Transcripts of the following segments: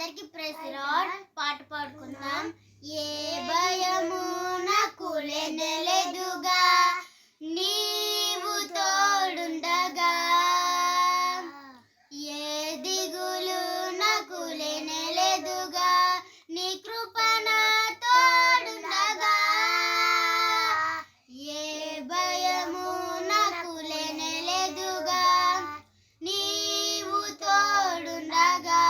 అందరికి praise lord. పాట పాడుకుందాం. ఏ భయము నాకు లేనేలేదుగా, నీవు తోడుండగా. ఏ దిగులు నాకు లేనేలేదుగా, నీ కృప నా తోడుండగా. ఏ భయము నాకు లేనేలేదుగా, నీవు తోడుండగా.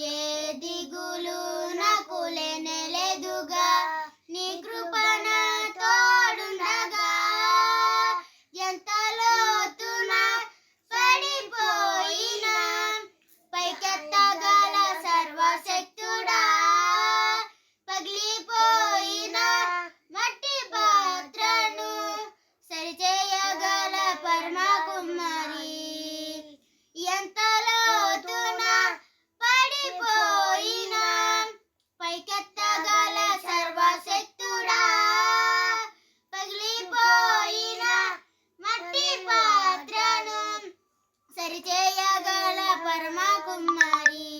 ఏ దిగులు నాకు లేనేలేదుగా, నీ కృప నా తోడుండగా. ఎంత లోతున పడిపోయినా పైకెత్తగల సర్వశక్తుడా, పగిలిపోయిన మట్టి పాత్రను సరిచేయగల పరమ కుమారి. ఎంత లోతున పడిపోయినా పైకెత్తగల సర్వశక్తుడా, పగిలిపోయిన మట్టి పాత్రను సరిచేయగల పరమ కుమారి.